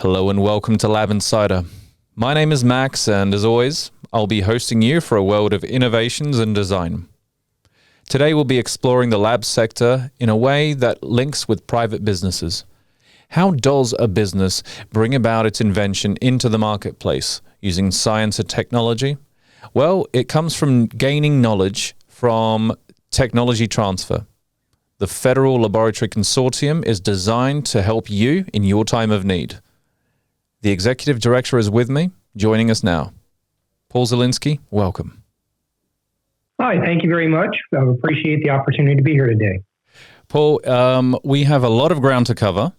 Hello and welcome to Lab Insider. My name is Max, and as always, I'll be hosting you for a world of innovations and design. Today we'll be exploring the lab sector in a way that links with private businesses. How does a business bring about its invention into the marketplace using science and technology? Well, it comes from gaining knowledge from technology transfer. The Federal Laboratory Consortium is designed to help you in your time of need. The executive director is with me, joining us now. Paul Zielinsky, welcome. Hi, thank you very much. I appreciate the opportunity to be here today. Paul, we have a lot of ground to cover.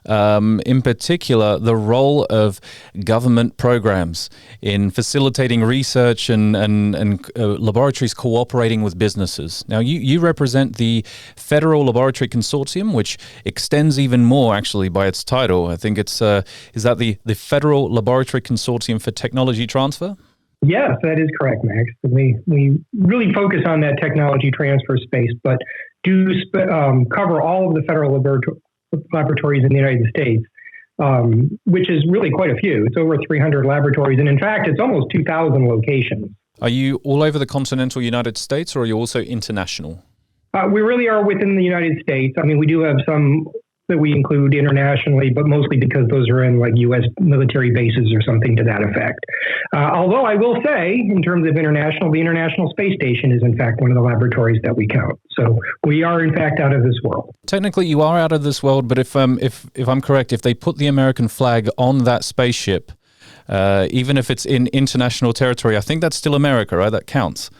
In particular, the role of government programs in facilitating research and laboratories cooperating with businesses. Now, you represent the Federal Laboratory Consortium, which extends even more, actually, by its title. I think it's, is that the Federal Laboratory Consortium for Technology Transfer? Yes, that is correct, Max. We really focus on that technology transfer space, but do cover all of the federal laboratories in the United States, which is really quite a few. It's over 300 laboratories, and in fact, it's almost 2,000 locations. Are you all over the continental United States, or are you also international? We really are within the United States. I mean, we do have some that we include internationally, but mostly because those are in like U.S. military bases or something to that effect. Although I will say, in terms of international, the International Space Station is in fact one of the laboratories that we count. So we are in fact out of this world. Technically, you are out of this world, but if I'm correct, if they put the American flag on that spaceship, even if it's in international territory, I think that's still America, right? That counts.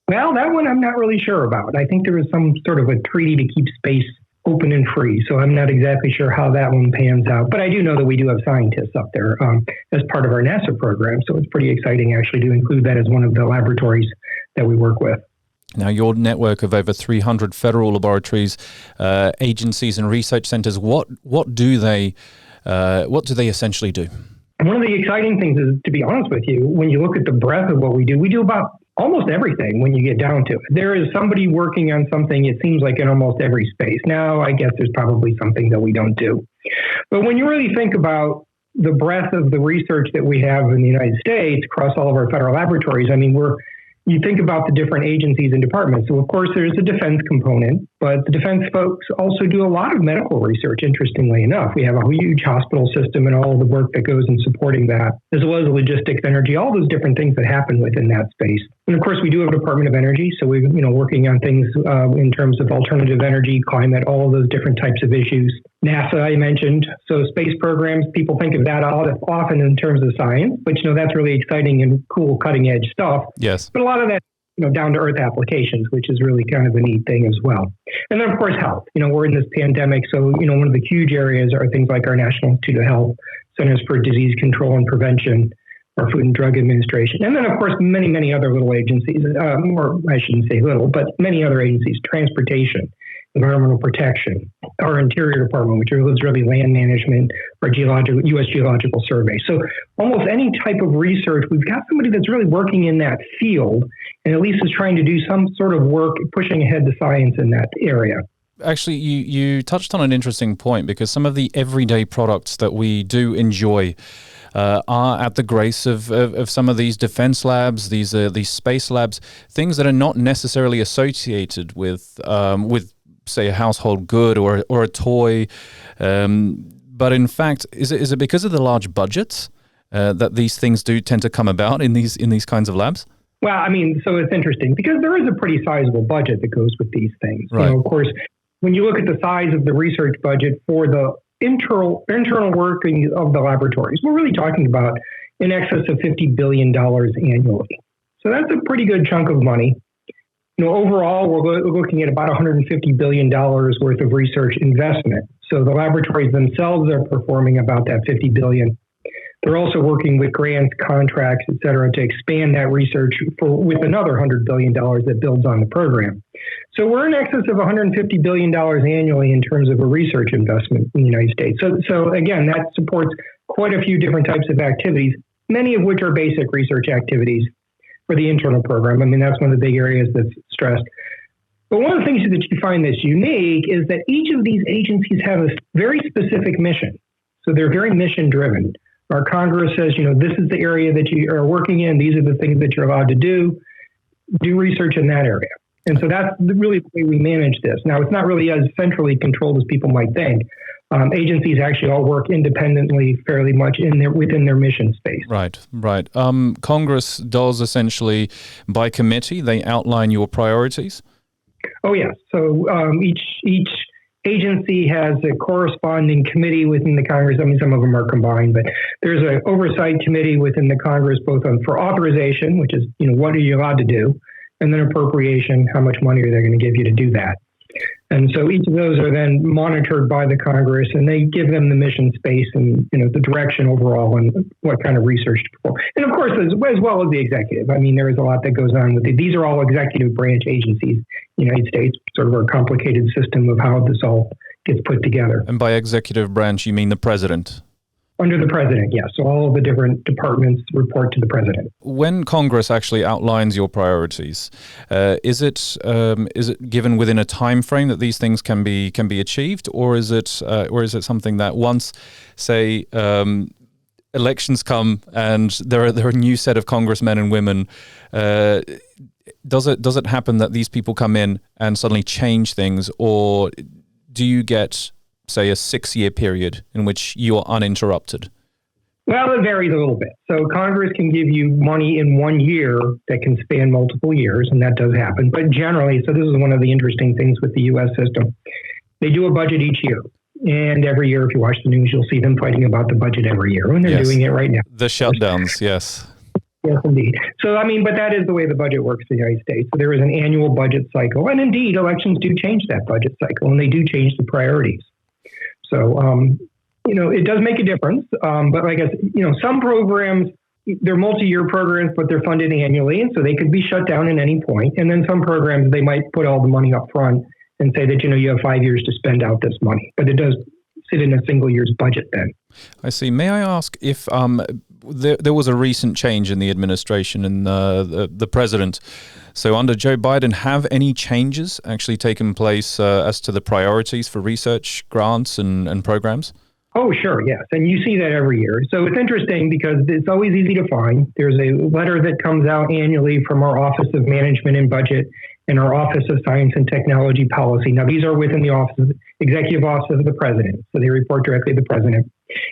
Well, that one I'm not really sure about. I think there was some sort of a treaty to keep space open and free. So I'm not exactly sure how that one pans out. But I do know that we do have scientists up there as part of our NASA program. So it's pretty exciting actually to include that as one of the laboratories that we work with. Now, your network of over 300 federal laboratories, agencies and research centers, what do they essentially do? One of the exciting things is, to be honest with you, when you look at the breadth of what we do about almost everything when you get down to it. There is somebody working on something, it seems like, in almost every space. Now, I guess there's probably something that we don't do. But when you really think about the breadth of the research that we have in the United States across all of our federal laboratories, I mean, you think about the different agencies and departments. So, of course, there's a defense component, but the defense folks also do a lot of medical research, interestingly enough. We have a huge hospital system and all of the work that goes in supporting that, as well as logistics, energy, all those different things that happen within that space. And, of course, we do have a Department of Energy, so we're working on things in terms of alternative energy, climate, all of those different types of issues. NASA, I mentioned. So space programs, people think of that often in terms of science, but that's really exciting and cool cutting edge stuff. Yes. But a lot of that, down to earth applications, which is really kind of a neat thing as well. And then of course, health. We're in this pandemic. So, one of the huge areas are things like our National Institute of Health, Centers for Disease Control and Prevention, our Food and Drug Administration. And then of course, many, many other little agencies, or I shouldn't say little, but many other agencies, transportation, environmental protection, our Interior Department, which is really land management, our U.S. Geological Survey. So almost any type of research, we've got somebody that's really working in that field and at least is trying to do some sort of work pushing ahead the science in that area. Actually, you touched on an interesting point, because some of the everyday products that we do enjoy are at the grace of some of these defense labs, these space labs, things that are not necessarily associated with say a household good or a toy, but in fact, is it because of the large budgets that these things do tend to come about in these kinds of labs? Well, I mean, so it's interesting because there is a pretty sizable budget that goes with these things. Right. Of course, when you look at the size of the research budget for the internal working of the laboratories, we're really talking about in excess of $50 billion annually. So that's a pretty good chunk of money. Overall, we're looking at about $150 billion worth of research investment. So the laboratories themselves are performing about that $50 billion. They're also working with grants, contracts, et cetera, to expand that research with another $100 billion that builds on the program. So we're in excess of $150 billion annually in terms of a research investment in the United States. So again, that supports quite a few different types of activities, many of which are basic research activities for the internal program. I mean, that's one of the big areas that's stressed. But one of the things that you find that's unique is that each of these agencies have a very specific mission. So they're very mission driven. Our Congress says, this is the area that you are working in. These are the things that you're allowed to do. Do research in that area. And so that's really the way we manage this. Now, it's not really as centrally controlled as people might think. Agencies actually all work independently, fairly much within their mission space. Right. Congress does essentially, by committee, they outline your priorities? Oh, yes. So each agency has a corresponding committee within the Congress. I mean, some of them are combined, but there's an oversight committee within the Congress, both for authorization, which is, what are you allowed to do, and then appropriation, how much money are they going to give you to do that. And so each of those are then monitored by the Congress, and they give them the mission space and the direction overall and what kind of research to perform. And of course, as well as the executive. I mean, there is a lot that goes on with it. These are all executive branch agencies in the United States, sort of a complicated system of how this all gets put together. And by executive branch, you mean the president? Under the president, yes. So all of the different departments report to the president. When Congress actually outlines your priorities, is it given within a time frame that these things can be achieved, or is it something that once, say, elections come and there are a new set of congressmen and women, does it happen that these people come in and suddenly change things, or do you get, say, a 6-year period in which you are uninterrupted? Well, it varies a little bit. So Congress can give you money in 1 year that can span multiple years, and that does happen. But generally, so this is one of the interesting things with the U.S. system, they do a budget each year. And every year, if you watch the news, you'll see them fighting about the budget every year, and they're doing it right now. The shutdowns, yes. Yes, indeed. So, but that is the way the budget works in the United States. So there is an annual budget cycle. And indeed, elections do change that budget cycle, and they do change the priorities. So, it does make a difference. But like I said, some programs, they're multi-year programs, but they're funded annually. And so they could be shut down at any point. And then some programs, they might put all the money up front and say that, you have 5 years to spend out this money. But it does sit in a single year's budget then. I see. May I ask if there was a recent change in the administration and the president. So under Joe Biden, have any changes actually taken place as to the priorities for research grants and programs? Oh, sure. Yes. And you see that every year. So it's interesting because it's always easy to find. There's a letter that comes out annually from our Office of Management and Budget and our Office of Science and Technology Policy. Now, these are within the Executive Office of the President. So they report directly to the President.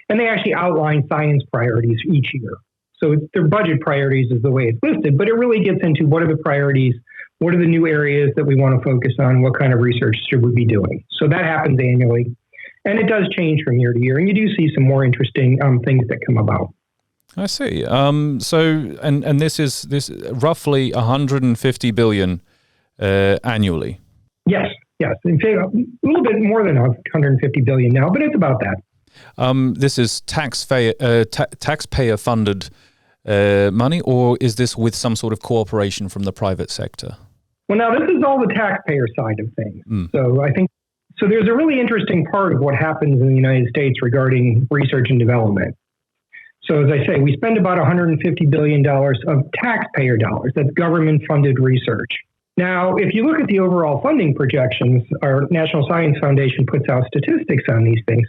And they actually outline science priorities each year. So their budget priorities is the way it's listed, but it really gets into what are the priorities, what are the new areas that we want to focus on, what kind of research should we be doing. So that happens annually. And it does change from year to year. And you do see some more interesting things that come about. I see. And this is roughly 150 billion annually. Yes. In fact, a little bit more than 150 billion now, but it's about that. This is taxpayer funded money, or is this with some sort of cooperation from the private sector? Well, now this is all the taxpayer side of things. So I think there's a really interesting part of what happens in the United States regarding research and development. So as I say, we spend about $150 billion of taxpayer dollars. That's government funded research. Now, if you look at the overall funding projections, our National Science Foundation puts out statistics on these things.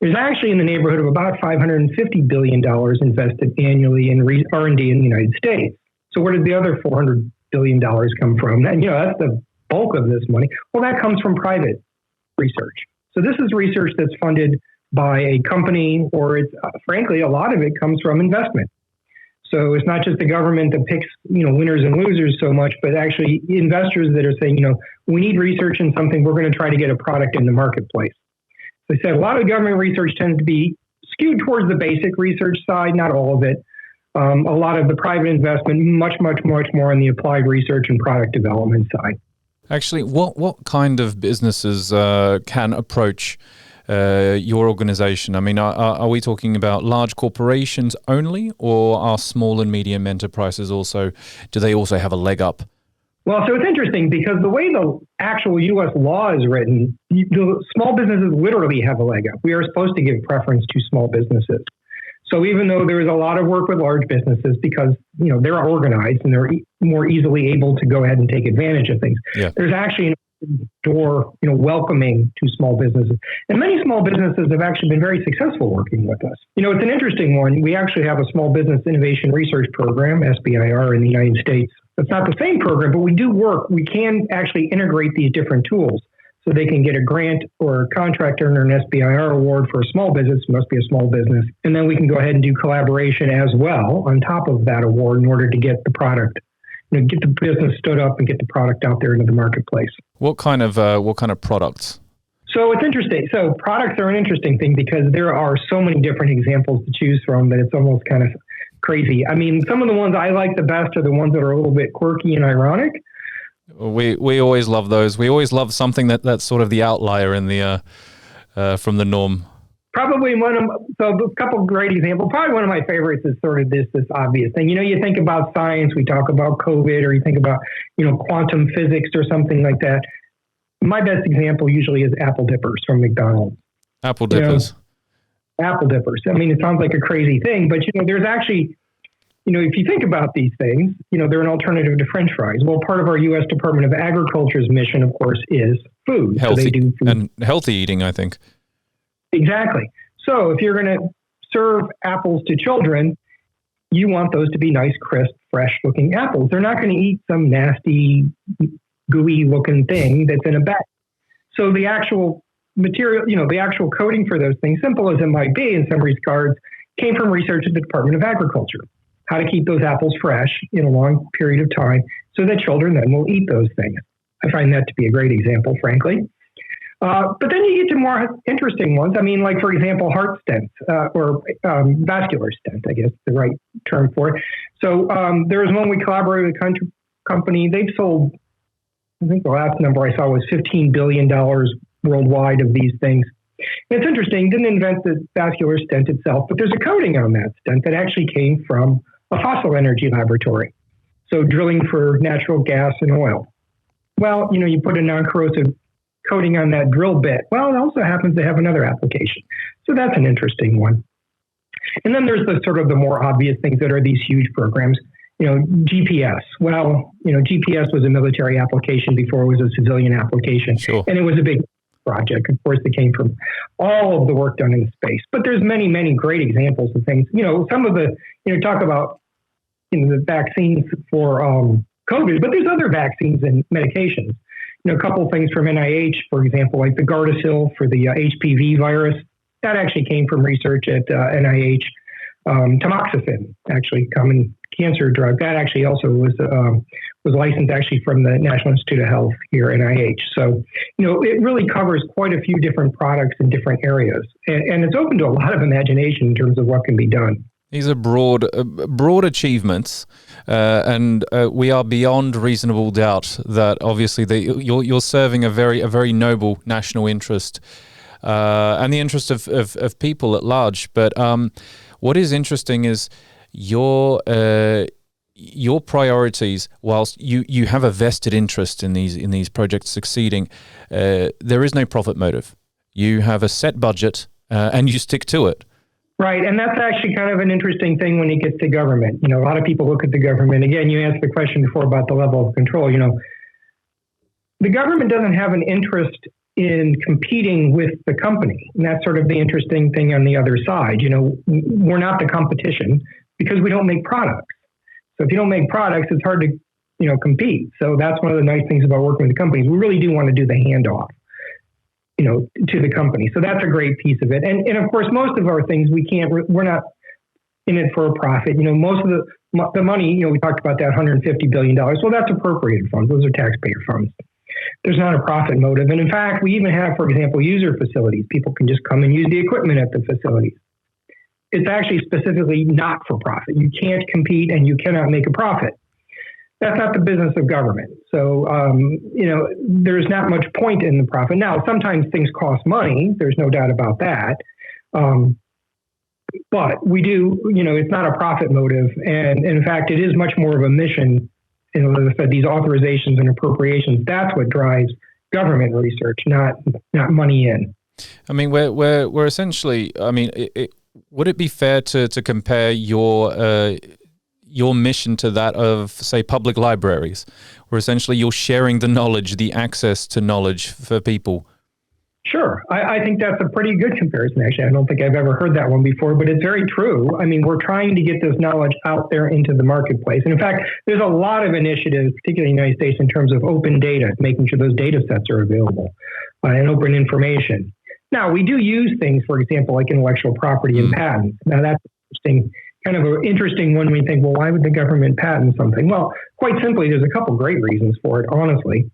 There's actually in the neighborhood of about $550 billion invested annually in R&D in the United States. So where did the other $400 billion come from? And, that's the bulk of this money. Well, that comes from private research. So this is research that's funded by a company, or it's frankly, a lot of it comes from investment. So it's not just the government that picks, winners and losers so much, but actually investors that are saying, we need research in something, we're going to try to get a product in the marketplace. So I said a lot of government research tends to be skewed towards the basic research side, not all of it. A lot of the private investment, much more on the applied research and product development side. Actually, what kind of businesses can approach your organization? I mean, are we talking about large corporations only, or are small and medium enterprises do they also have a leg up? Well, so it's interesting because the way the actual U.S. law is written, the small businesses literally have a leg up. We are supposed to give preference to small businesses. So even though there is a lot of work with large businesses because, they're organized and they're more easily able to go ahead and take advantage of things, there's actually an door, welcoming to small businesses. And many small businesses have actually been very successful working with us. It's an interesting one. We actually have a small business innovation research program, SBIR, in the United States. It's not the same program, but we do work. We can actually integrate these different tools so they can get a grant or a contract earner an SBIR award for a small business, must be a small business. And then we can go ahead and do collaboration as well on top of that award in order to get the product, get the business stood up and get the product out there into the marketplace. What kind of products? So it's interesting. So products are an interesting thing because there are so many different examples to choose from that it's almost kind of crazy. I mean, some of the ones I like the best are the ones that are a little bit quirky and ironic. We always love those. We always love something that's sort of the outlier in the from the norm. Probably so a couple of great examples. Probably one of my favorites is sort of this obvious thing. You think about science, we talk about COVID, or you think about, quantum physics or something like that. My best example usually is apple dippers from McDonald's. Apple dippers. Apple dippers. I mean, it sounds like a crazy thing, but there's actually, if you think about these things, they're an alternative to French fries. Well, part of our U.S. Department of Agriculture's mission, of course, is food. Healthy, so they do food. And healthy eating, I think. Exactly. So if you're going to serve apples to children, you want those to be nice, crisp, fresh-looking apples. They're not going to eat some nasty, gooey-looking thing that's in a bag. So the actual material, the actual coating for those things, simple as it might be in some regards, came from research at the Department of Agriculture. How to keep those apples fresh in a long period of time so that children then will eat those things. I find that to be a great example, frankly. But then you get to more interesting ones. I mean, like, for example, heart stents or vascular stent, I guess is the right term for it. So there was one we collaborated with a company. They've sold, I think the last number I saw was $15 billion worldwide of these things. And it's interesting, didn't invent the vascular stent itself, but there's a coating on that stent that actually came from a fossil energy laboratory. So drilling for natural gas and oil. Well, you put a non-corrosive coating on that drill bit. Well, it also happens to have another application. So that's an interesting one. And then there's the sort of the more obvious things that are these huge programs. GPS. Well, GPS was a military application before it was a civilian application. Sure. And it was a big project. Of course, it came from all of the work done in space. But there's many, many great examples of things. Some of the, talk about the vaccines for COVID, but there's other vaccines and medications. A couple of things from NIH, for example, like the Gardasil for the HPV virus. That actually came from research at NIH. Tamoxifen, actually, common cancer drug, that actually also was licensed actually from the National Institute of Health here at NIH. So, it really covers quite a few different products in different areas, and it's open to a lot of imagination in terms of what can be done. These are broad achievements, and we are beyond reasonable doubt that obviously you're serving a very noble national interest and the interest of people at large. But what is interesting is your priorities. Whilst you have a vested interest in these projects succeeding, there is no profit motive. You have a set budget and you stick to it. Right, and that's actually kind of an interesting thing when it gets to government. A lot of people look at the government. Again, you asked the question before about the level of control. The government doesn't have an interest in competing with the company. And that's sort of the interesting thing on the other side. We're not the competition because we don't make products. So if you don't make products, it's hard to, compete. So that's one of the nice things about working with the companies. We really do want to do the handoff, to the company. So that's a great piece of it. And of course, most of our things, we're not in it for a profit. Most of the money, we talked about that $150 billion. Well, that's appropriated funds. Those are taxpayer funds. There's not a profit motive. And in fact, we even have, for example, user facilities. People can just come and use the equipment at the facilities. It's actually specifically not for profit. You can't compete and you cannot make a profit. That's not the business of government. So, there's not much point in the profit. Now, sometimes things cost money. There's no doubt about that. But we do, it's not a profit motive. And in fact, it is much more of a mission. As I said, these authorizations and appropriations, that's what drives government research, not money in. I mean, we're essentially, would it be fair to compare your your mission to that of, say, public libraries, where essentially you're sharing the knowledge, the access to knowledge for people? Sure. I think that's a pretty good comparison, actually. I don't think I've ever heard that one before, but it's very true. I mean, we're trying to get this knowledge out there into the marketplace. And in fact, there's a lot of initiatives, particularly in the United States, in terms of open data, making sure those data sets are available and open information. Now, we do use things, for example, like intellectual property and patents. Now, that's interesting, kind of an interesting one when we think, well, why would the government patent something? Well, quite simply, there's a couple great reasons for it, honestly.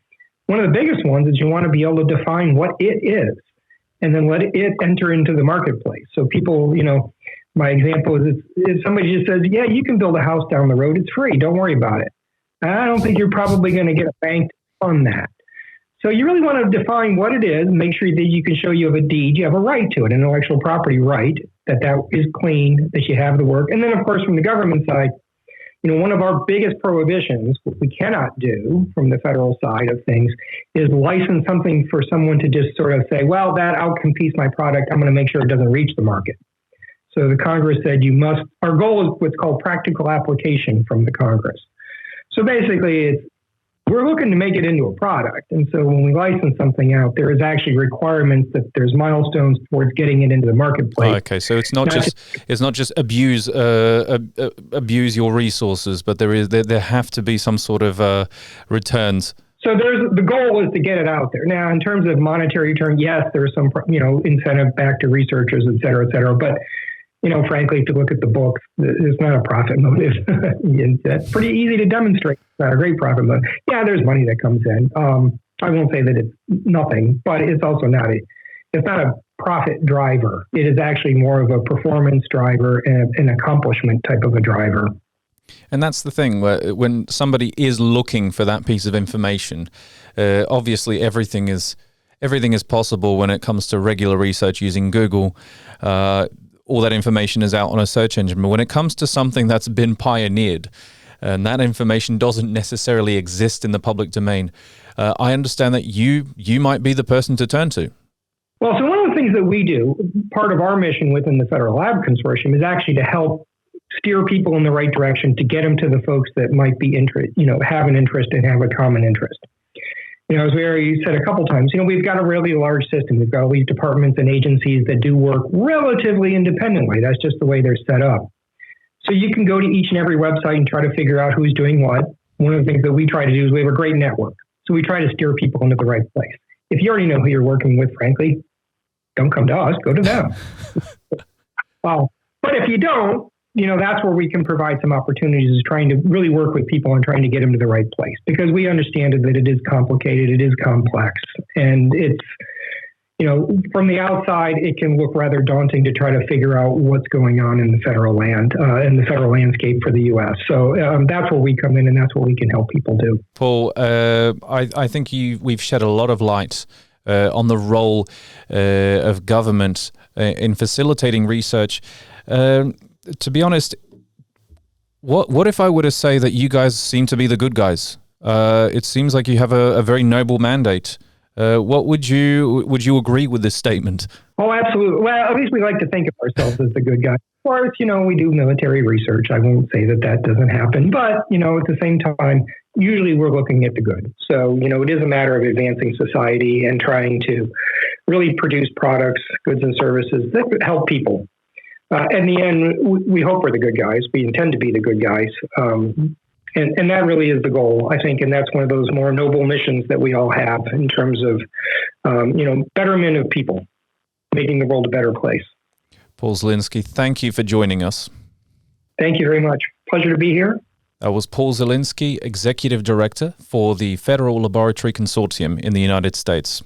One of the biggest ones is you want to be able to define what it is and then let it enter into the marketplace. So people, my example is if somebody just says, yeah, you can build a house down the road, it's free, don't worry about it. I don't think you're probably going to get a bank to fund that. So you really want to define what it is, make sure that you can show you have a deed, you have a right to it, an intellectual property right, that is clean, that you have the work. And then, of course, from the government side, one of our biggest prohibitions, what we cannot do from the federal side of things, is license something for someone to just sort of say, well, that outcompetes my product, I'm going to make sure it doesn't reach the market. So the Congress said our goal is what's called practical application from the Congress. So basically, we're looking to make it into a product. And so when we license something out, there is actually requirements that there's milestones towards getting it into the marketplace. Oh, okay, so it's not just abuse your resources, but there have to be some sort of returns. So the goal is to get it out there. Now, in terms of monetary return, yes, there's some incentive back to researchers, et cetera, et cetera. But frankly, if you look at the books, it's not a profit motive. It's pretty easy to demonstrate. It's not a great profit motive. Yeah, there's money that comes in. I won't say that it's nothing, but it's also it's not a profit driver. It is actually more of a performance driver and an accomplishment type of a driver. And that's the thing, when somebody is looking for that piece of information, obviously everything is possible when it comes to regular research using Google. All that information is out on a search engine. But when it comes to something that's been pioneered, and that information doesn't necessarily exist in the public domain, I understand that you might be the person to turn to. Well, so one of the things that we do, part of our mission within the Federal Lab Consortium, is actually to help steer people in the right direction, to get them to the folks that might be have an interest and have a common interest. As we already said a couple times, we've got a really large system. We've got all these departments and agencies that do work relatively independently. That's just the way they're set up. So you can go to each and every website and try to figure out who's doing what. One of the things that we try to do is we have a great network. So we try to steer people into the right place. If you already know who you're working with, frankly, don't come to us, go to them. But if you don't, that's where we can provide some opportunities, is trying to really work with people and trying to get them to the right place, because we understand that it is complicated, it is complex, and it's, from the outside, it can look rather daunting to try to figure out what's going on in the federal in the federal landscape for the U.S. So that's where we come in, and that's what we can help people do. Paul, I think we've shed a lot of light on the role of government in facilitating research. To be honest, what if I were to say that you guys seem to be the good guys? It seems like you have a very noble mandate. What would you agree with this statement? Oh, absolutely. Well, at least we like to think of ourselves as the good guys. Of course, we do military research. I won't say that doesn't happen, but at the same time, usually we're looking at the good. So, it is a matter of advancing society and trying to really produce products, goods, and services that help people. In the end, we hope we're the good guys. We intend to be the good guys. And that really is the goal, I think. And that's one of those more noble missions that we all have in terms of, betterment of people, making the world a better place. Paul Zielinsky, thank you for joining us. Thank you very much. Pleasure to be here. That was Paul Zielinsky, Executive Director for the Federal Laboratory Consortium in the United States.